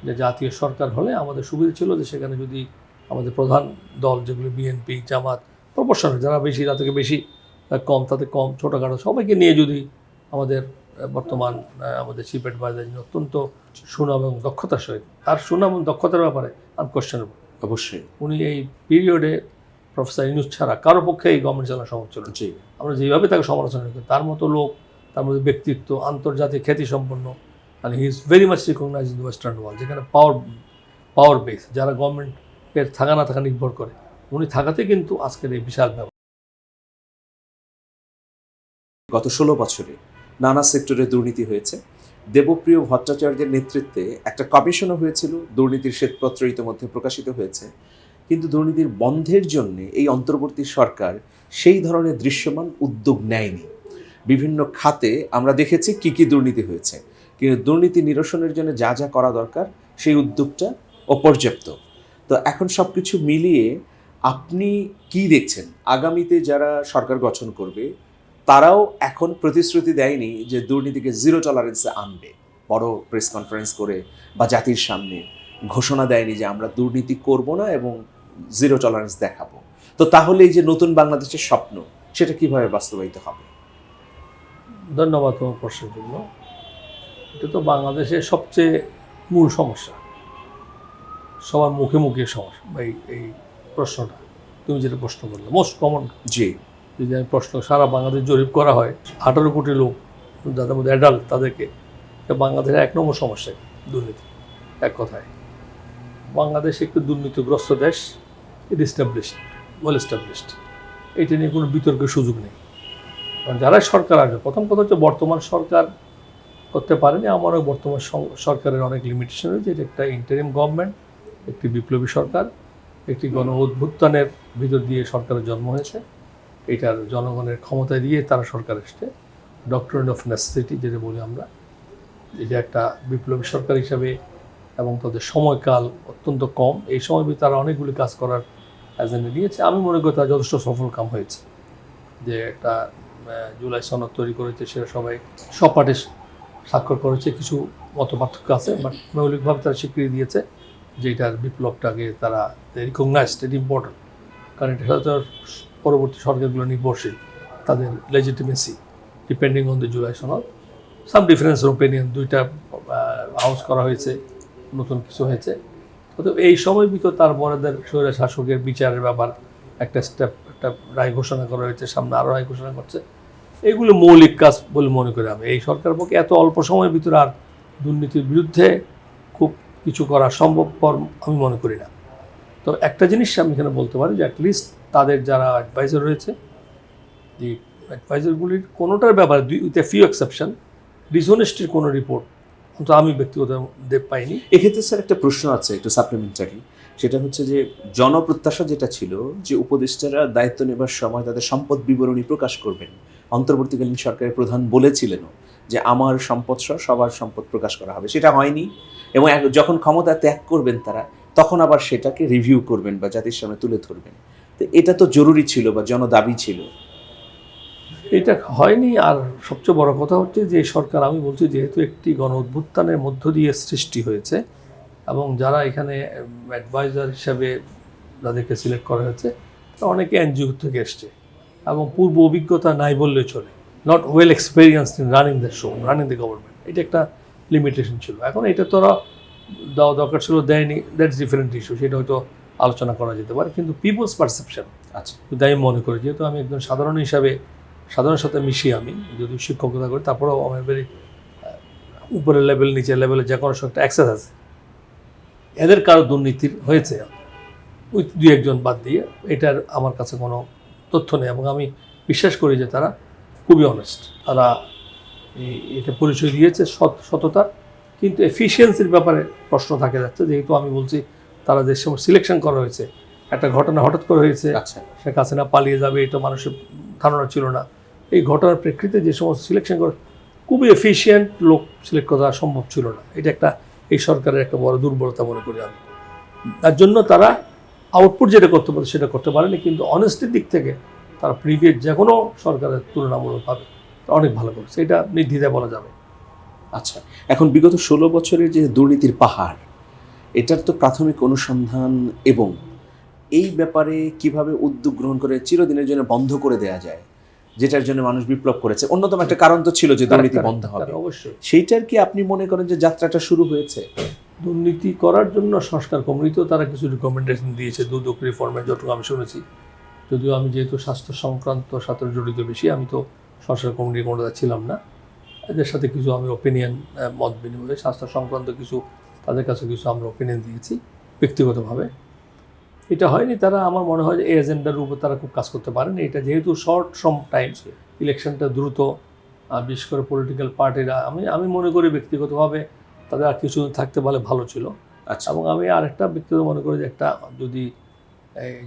যে জাতীয় সরকার হলে আমাদের সুবিধা ছিল যে সেখানে যদি আমাদের প্রধান দল যেগুলো বিএনপি জামাত প্রপোর্শনাল যারা বেশি তার থেকে বেশি কম তাতে কম ছোটোখাটো সবাইকে নিয়ে যদি আমাদের বর্তমান আমাদের চিফ অ্যাডভাইজার যিনি অত্যন্ত সুনাম এবং দক্ষতার সহিত তার সুনাম এবং দক্ষতার ব্যাপারে আনকোয়েশ্চেনেবল অবশ্যই উনি এই পিরিয়ডে প্রফেসর ইউনূস ছাড়া কারো পক্ষে এই গভর্নমেন্ট চালানো সম্ভব ছিল জি আমরা যেভাবে তাকে সমালোচনা করি তার মতো লোক তার মধ্যে ব্যক্তিত্ব আন্তর্জাতিক খ্যাতিসম্পন্ন মানে he is very much recognise in the western world যেখানে পাওয়ার বেস যারা গভর্নমেন্টের থাকা না থাকা নির্ভর করে উনি থাকাতে কিন্তু আজকের এই বিশাল ব্যাপার। গত 16 বছরে নানা সেক্টরে দুর্নীতি হয়েছে। দেবপ্রিয় ভট্টাচার্যের নেতৃত্বে একটা কমিশনও হয়েছিল, দুর্নীতির শ্বেতপত্র ইতিমধ্যে প্রকাশিত হয়েছে, কিন্তু দুর্নীতির বন্ধের জন্য এই অন্তর্বর্তী সরকার সেই ধরনের দৃশ্যমান উদ্যোগ নেয়নি। বিভিন্ন খাতে আমরা দেখেছি কি কি দুর্নীতি হয়েছে, কিন্তু দুর্নীতি নিরসনের জন্য যা যা করা দরকার সেই উদ্যোগটা অপর্যাপ্ত। তো এখন সব কিছু মিলিয়ে আপনি কি দেখছেন আগামীতে যারা সরকার গঠন করবে তারাও এখন প্রতিশ্রুতি দেয়নি যে দুর্নীতিকে জিরো টলারেন্সে আনবে, বড় প্রেস কনফারেন্স করে বা জাতির সামনে ঘোষণা দেয়নি যে আমরা দুর্নীতি করব না এবং জিরো টলারেন্স দেখাবো। তো তাহলে এই যে নতুন বাংলাদেশের স্বপ্ন সেটা কিভাবে বাস্তবায়িত হবে? ধন্যবাদ তোমার প্রশ্নের জন্য। এটা তো বাংলাদেশের সবচেয়ে মূল সমস্যা, সবার মুখে মুখে সমস্যা এই প্রশ্নটা তুমি যেটা প্রশ্ন করলে মোস্ট কমন। জি যদি আমি প্রশ্ন সারা বাংলাদেশ জরিপ করা হয় 18 কোটি লোক যাদের মধ্যে অ্যাডাল্ট তাদেরকে বাংলাদেশের 1 নম্বর সমস্যা দুর্নীতি। এক কথায় বাংলাদেশ একটু দুর্নীতিগ্রস্ত দেশ, ইট এস্টাবলিশড ওয়েল এস্টাবলিশড, এটা নিয়ে কোনো বিতর্কের সুযোগ নেই। কারণ যারা সরকার আসবে প্রথম কথা হচ্ছে বর্তমান সরকার করতে পারেনি, আমারও বর্তমান সরকারের অনেক লিমিটেশন রয়েছে। এটা একটা ইন্টারিম গভর্নমেন্ট, একটি বিপ্লবী সরকার, একটি গণ অভ্যুত্থানের ভিতর দিয়ে সরকারের জন্ম হয়েছে, এটার জনগণের ক্ষমতায় দিয়ে তারা সরকার এসছে, ডক্টরিন অফ নেসেসিটি যেটা বলি আমরা, এটা একটা বিপ্লবী সরকার হিসাবে এবং তাদের সময়কাল অত্যন্ত কম, এই সময় তারা অনেকগুলি কাজ করার এজেন্ডা নিয়েছে। আমি মনে করি তারা যথেষ্ট সফল কাম হয়েছে। যে একটা জুলাই সনদ তৈরি করেছে সেটা সবাই সব পার্টি স্বাক্ষর করেছে, কিছু মত পার্থক্য আছে, বাট মৌলিকভাবে তারা স্বীকৃতি দিয়েছে যে এটার বিপ্লবটাকে তারা রিকগনাইজড, এটা ইম্পর্টেন্ট। কারণ এটা সাথে পরবর্তী সরকারগুলো নির্ভরশীল, তাদের legitimacy depending on the July সনদ। সাম ডিফারেন্স ওপিনিয়ন, দুইটা হাউস করা হয়েছে, নতুন কিছু হয়েছে। অতএব এই সময় ভিতর তারপরেদের স্বৈর শাসকের বিচারের ব্যাপার একটা রায় ঘোষণা করা হয়েছে, সামনে আরও রায় ঘোষণা করছে। এইগুলো মৌলিক কাজ বলে মনে করি আমি। এই সরকারের পক্ষে এত অল্প সময়ের ভিতরে আর দুর্নীতির বিরুদ্ধে খুব কিছু করা সম্ভবপর আমি মনে করি না। তো একটা জিনিস আমি এখানে বলতে পারি যে অ্যাটলিস্ট তাদের যারা অ্যাডভাইজার রয়েছে, যে অ্যাডভাইজারগুলির কোনোটার ব্যাপারে উইথ এ ফিউ এক্সেপশন ডিসঅনেস্টির কোনো রিপোর্ট কিন্তু আমি ব্যক্তিগত পাইনি। এক্ষেত্রে স্যার একটা প্রশ্ন আছে একটু সাপ্লিমেন্টারি, সেটা হচ্ছে যে জনপ্রত্যাশা যেটা ছিল যে উপদেষ্টারা দায়িত্ব নেবার সময় তাদের সম্পদ বিবরণী প্রকাশ করবেন, অন্তর্বর্তীকালীন সরকারের প্রধান বলেছিলেনও যে আমার সম্পদ সহ সবার সম্পদ প্রকাশ করা হবে, সেটা হয়নি। এবং যখন ক্ষমতা ত্যাগ করবেন তারা তখন আবার সেটাকে রিভিউ করবেন বা জাতির সামনে তুলে ধরবেন। তো এটা তো জরুরি ছিল বা জনদাবি ছিল, এটা হয়নি। আর সবচেয়ে বড় কথা হচ্ছে যে সরকার, আমি বলছি যেহেতু একটি গণ অভ্যুত্থানের মধ্য দিয়ে সৃষ্টি হয়েছে এবং যারা এখানে অ্যাডভাইজার হিসাবে যাদেরকে সিলেক্ট করা হয়েছে তারা অনেকে এনজিও থেকে এসছে এবং পূর্ব অভিজ্ঞতা নাই বললে চলে, not well experience in running the show, running the government. এটা একটা লিমিটেশন ছিল। এখন এটা তোরা দেওয়া দরকার ছিল, দেয়নি, দ্যাটস ডিফারেন্ট ইস্যু, সেটা হয়তো আলোচনা করা যেতে পারে। কিন্তু পিপলস পারসেপশন আচ্ছা কিন্তু আমি মনে করি, যেহেতু আমি একজন সাধারণ হিসাবে সাধারণের সাথে মিশিয়ে আমি যদি শিক্ষকতা করি, তারপরেও আমার ভেরি উপরের লেভেল নিচের লেভেলে যে কোনো একটা অ্যাক্সেস আছে, এদের কারো দুর্নীতির হয়েছে ওই 2-1 বাদ দিয়ে এটার আমার কাছে কোনো তথ্য নেই। এবং আমি বিশ্বাস করি যে তারা খুবই অনেস্ট, তারা এটা পরিচয় দিয়েছে সততার। কিন্তু এফিসিয়েন্সির ব্যাপারে প্রশ্ন থাকে যাচ্ছে, যেহেতু আমি বলছি তারা যে সময় সিলেকশন করা হয়েছে, একটা ঘটনা হঠাৎ করে হয়েছে, শেখ হাসিনা পালিয়ে যাবে এটা মানুষের ধারণা ছিল না। এই ঘটনার প্রেক্ষিতে যে সমস্ত সিলেকশন করে খুবই এফিশিয়েন্ট লোক সিলেক্ট করা সম্ভব ছিল না। এটা একটা এই সরকারের একটা বড় দুর্বলতা মনে করি আমি। তার জন্য তারা আউটপুট যেটা করতে পারে সেটা করতে পারেনি, কিন্তু অনেস্টির দিক থেকে তারা প্রিভিয়াস যে কোনো সরকারের তুলনামূলকভাবে অনেক ভালো করেছে, এটা নির্দ্বিধায় বলা যাবে। আচ্ছা, এখন বিগত 16 বছরের যে দুর্নীতির পাহাড়, এটার তো প্রাথমিক অনুসন্ধান এবং এই ব্যাপারে কিভাবে উদ্যোগ গ্রহণ করে চিরদিনের জন্য বন্ধ করে দেয়া যায়, যেটার জন্য মানুষ বিপ্লব করেছে, অন্যতম একটা কারণ তো ছিল যে দুর্নীতি বন্ধ হবে, অবশ্যই সেইটার কি আপনি মনে করেন যে যাত্রাটা শুরু হয়েছে? দুর্নীতি করার জন্য সংস্কার কমিটিও তারা কিছু রিকমেন্ডেশন দিয়েছে, দুদক রিফর্মের, যতটুকু আমি শুনেছি। যদিও আমি যেহেতু স্বাস্থ্য সংক্রান্ত সাথে জড়িত বেশি, আমি তো সংস্কার কমিটির কোনোটা ছিলাম না। এদের সাথে কিছু আমি ওপিনিয়ন মত বিনিময়ে স্বাস্থ্য সংক্রান্ত কিছু তাদের কাছে কিছু আমরা ওপিনিয়ন দিয়েছি ব্যক্তিগতভাবে। এটা হয়নি, তারা আমার মনে হয় যে এই এজেন্ডার উপর তারা খুব কাজ করতে পারেন। এটা যেহেতু শর্ট সম টাইম, ইলেকশনটা দ্রুত, বিশেষ করে পলিটিক্যাল পার্টিরা, আমি মনে করি ব্যক্তিগতভাবে তাদের আর কিছু থাকতে পারলে ভালো ছিল। আচ্ছা এবং আমি আরেকটা ব্যক্তিগত মনে করি যে একটা যদি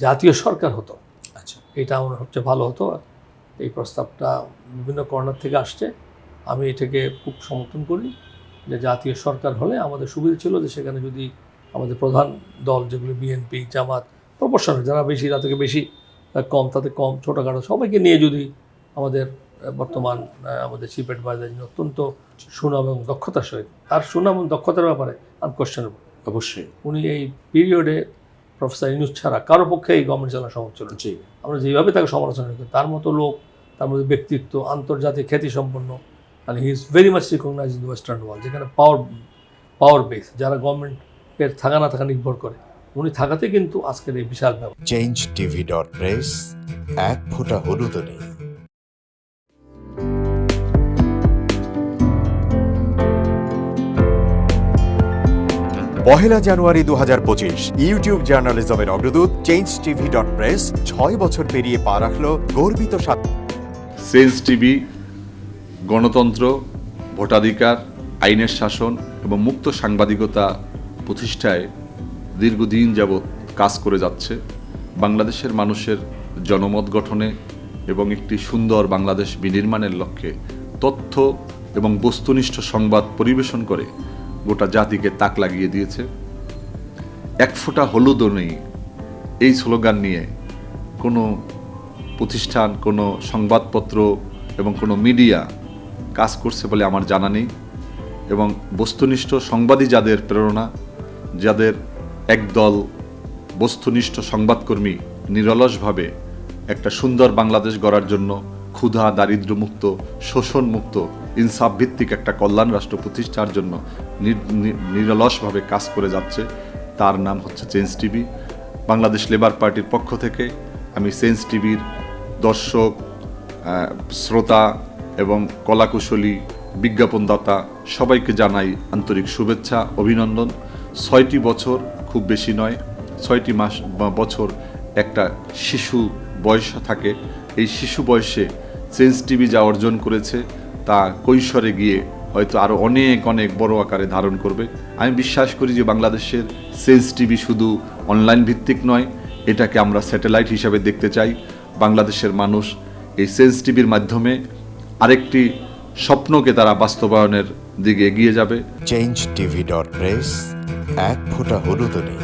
জাতীয় সরকার হতো, আচ্ছা, এটা আমার সবচেয়ে ভালো হতো। এই প্রস্তাবটা বিভিন্ন কর্নার থেকে আসছে, আমি এটাকে খুব সমর্থন করি যে জাতীয় সরকার হলে আমাদের সুবিধা ছিল যে সেখানে যদি আমাদের প্রধান দল যেগুলো বিএনপি, জামাত, প্রপোর্শনাল, যারা বেশি তাদেরকে বেশি, কম তাতে কম, ছোটোখাটো সবাইকে নিয়ে যদি আমাদের বর্তমান আমাদের চিফ অ্যাডভাইজার অত্যন্ত সুনাম এবং দক্ষতার সহিত, তার সুনাম এবং দক্ষতার ব্যাপারে আনকোয়েশ্চনেবল, অবশ্যই উনি এই পিরিয়ডে প্রফেসর ইউনূস ছাড়া কারো পক্ষে এই গভর্নমেন্ট চালানো সম্ভব ছিল না। জি, আমরা যেভাবে তাকে সমালোচনা করি, তার মতো লোক, তার মধ্যে ব্যক্তিত্ব, আন্তর্জাতিক খ্যাতিসম্পন্ন, মানে he is very much recognise in the western world, যেখানে পাওয়ার বেস, যারা গভর্নমেন্টের থাকা না থাকা নির্ভর করে, উনি থাকাতে কিন্তু আজকের এই বিশাল ব্যাপার। changetv.press এক ফোঁটা হলুদও নেই। পহেলা জানুয়ারি 2025 ইউটিউব জার্নালিজমের অগ্রদূত changetv.press 6 বছর পেরিয়ে পা রাখল গর্বিত চেঞ্জ টিভি গণতন্ত্র, ভোটাধিকার, আইনের শাসন এবং মুক্ত সাংবাদিকতা প্রতিষ্ঠায় দীর্ঘদিন যাবৎ কাজ করে যাচ্ছে। বাংলাদেশের মানুষের জনমত গঠনে এবং একটি সুন্দর বাংলাদেশ বিনির্মাণের লক্ষ্যে তথ্য এবং বস্তুনিষ্ঠ সংবাদ পরিবেশন করে গোটা জাতিকে তাক লাগিয়ে দিয়েছে। এক ফোঁটা হলুদও নেই, এই স্লোগান নিয়ে কোনো প্রতিষ্ঠান, কোনো সংবাদপত্র এবং কোনো মিডিয়া কাজ করছে বলে আমার জানা নেই। এবং বস্তুনিষ্ঠ সংবাদই যাদের প্রেরণা, যাদের একদল বস্তুনিষ্ঠ সংবাদকর্মী নিরলসভাবে একটা সুন্দর বাংলাদেশ গড়ার জন্য ক্ষুধা, দারিদ্র্যমুক্ত, শোষণমুক্ত, ইনসাফ ভিত্তিক একটা কল্যাণ রাষ্ট্র প্রতিষ্ঠার জন্য নিরলসভাবে কাজ করে যাচ্ছে, তার নাম হচ্ছে চেঞ্জ টিভি। বাংলাদেশ লেবার পার্টির পক্ষ থেকে আমি চেঞ্জ টিভির দর্শক, শ্রোতা এবং কলাকুশলী, বিজ্ঞাপনদাতা সবাইকে জানাই আন্তরিক শুভেচ্ছা, অভিনন্দন। 6টি বছর খুব বেশি নয়, 6টি মাস বা বছর একটা শিশু বয়স থাকে। এই শিশু বয়সে চেঞ্জ টিভি যা অর্জন করেছে তা কৈশোরে গিয়ে হয়তো আরও অনেক অনেক বড় আকারে ধারণ করবে। আমি বিশ্বাস করি যে বাংলাদেশের চেঞ্জ টিভি শুধু অনলাইন ভিত্তিক নয়, এটাকে আমরা স্যাটেলাইট হিসাবে দেখতে চাই। বাংলাদেশের মানুষ এই চেঞ্জ টিভির মাধ্যমে আরেকটি স্বপ্নকে তারা বাস্তবায়নের দিকে এগিয়ে যাবে। changetv.press এক ফোঁটা হলুদও নেই।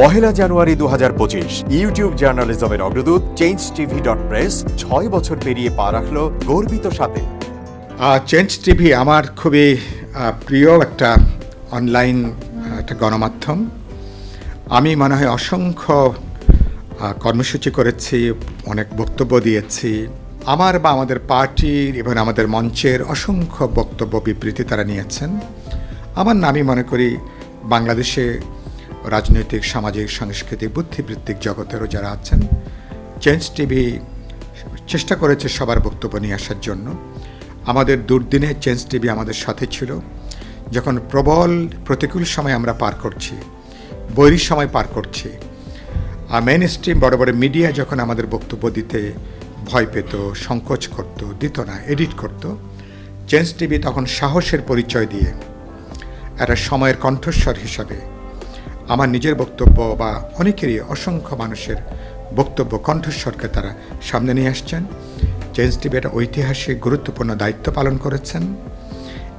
পহেলা জানুয়ারি 2025 ইউটিউব জার্নালিজমের অগ্রদূত changetv.press 6 বছর পেরিয়ে পা রাখল গর্বিত সাথে। চেঞ্জ টিভি আমার খুবই প্রিয় একটা অনলাইন একটা গণমাধ্যম। আমি মনে হয় অসংখ্য কর্মসূচি করেছি, অনেক বক্তব্য দিয়েছি। আমার বা আমাদের পার্টির এবং আমাদের মঞ্চের অসংখ্য বক্তব্য বিবৃতি তারা নিয়েছেন। আমার নামই মনে করি বাংলাদেশে রাজনৈতিক, সামাজিক, সাংস্কৃতিক, বুদ্ধিবৃত্তিক জগতেরও যারা আছেন, চেঞ্জ টিভি চেষ্টা করেছে সবার বক্তব্য নিয়ে আসার জন্য। আমাদের দুর্দিনে চেঞ্জ টিভি আমাদের সাথে ছিল। যখন প্রবল প্রতিকূল সময় আমরা পার করছি, বৈরী সময় পার করছি, আর মেইন স্ট্রিম বড় বড় মিডিয়া যখন আমাদের বক্তব্য দিতে ভয় পেত, সংকোচ করত, দিত না, এডিট করত, চেঞ্জ টিভি তখন সাহসের পরিচয় দিয়ে একটা সময়ের কণ্ঠস্বর হিসাবে আমার নিজের বক্তব্য বা অনেকেরই, অসংখ্য মানুষের বক্তব্য, কণ্ঠস্বরকে তারা সামনে নিয়ে আসছেন। চেঞ্জ টিভি একটা ঐতিহাসিক গুরুত্বপূর্ণ দায়িত্ব পালন করেছেন।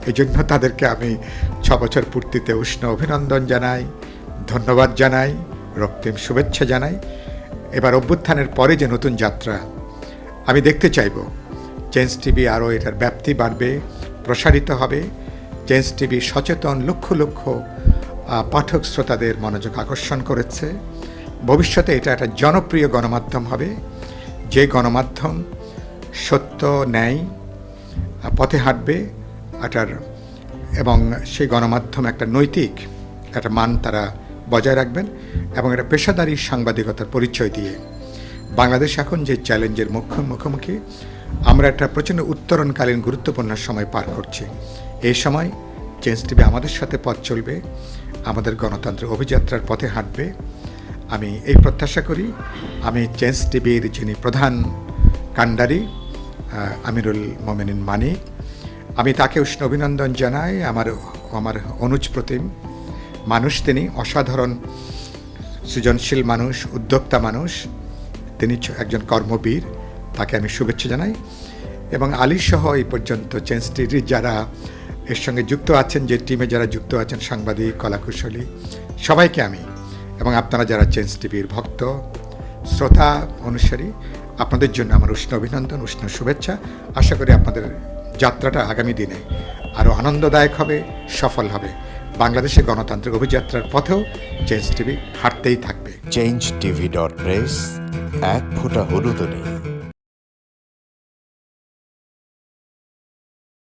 এই জন্য তাদেরকে আমি 6 বছর পূর্তিতে উষ্ণ অভিনন্দন জানাই, ধন্যবাদ জানাই, রক্তিম শুভেচ্ছা জানাই। এবার অভ্যুত্থানের পরে যে নতুন যাত্রা আমি দেখতে চাইব, চেঞ্জ টিভি আরও এটার ব্যাপ্তি বাড়বে, প্রসারিত হবে। চেঞ্জ টিভি সচেতন লক্ষ লক্ষ পাঠক শ্রোতাদের মনোযোগ আকর্ষণ করেছে। ভবিষ্যতে এটা একটা জনপ্রিয় গণমাধ্যম হবে, যে গণমাধ্যম সত্য ন্যায় পথে হাঁটবে এবং সেই গণমাধ্যম একটা নৈতিক একটা মান তারা বজায় রাখবেন এবং একটা পেশাদারী সাংবাদিকতার পরিচয় দিয়ে। বাংলাদেশ এখন যে চ্যালেঞ্জের মুখোমুখি, আমরা একটা প্রচণ্ড উত্তরণকালীন গুরুত্বপূর্ণ সময় পার করছি। এই সময় চেঞ্জ টিভি আমাদের সাথে পথ চলবে, আমাদের গণতন্ত্রের অভিযাত্রার পথে হাঁটবে। আমি এই প্রত্যাশা করি। আমি চেঞ্জ টিভির যিনি প্রধান কাণ্ডারি আমিরুল মোমিনিন মানিক, আমি তাকে উষ্ণ অভিনন্দন জানাই। আমার অনুজ প্রতিম মানুষ, তিনি অসাধারণ সৃজনশীল মানুষ, উদ্যোক্তা মানুষ, তিনি একজন কর্মবীর, তাকে আমি শুভেচ্ছা জানাই। এবং আলী সহ এই পর্যন্ত চেঞ্জ টিভির যারা এর সঙ্গে যুক্ত আছেন, যে টিমে যারা যুক্ত আছেন, সাংবাদিক, কলাকুশলী, সবাইকে আমি, এবং আপনারা যারা চেঞ্জ টিভির ভক্ত, শ্রোতা, অনুসারী, আপনাদের জন্য আমার উষ্ণ অভিনন্দন, উষ্ণ শুভেচ্ছা। আশা করি আপনাদের যাত্রাটা আগামী দিনে আরও আনন্দদায়ক হবে, সফল হবে। বাংলাদেশের গণতান্ত্রিক অভিযাত্রার পথেও চেঞ্জ টিভি হাঁটতেই থাকবে। changetv.press, এক ফোঁটা হলুদও নেই।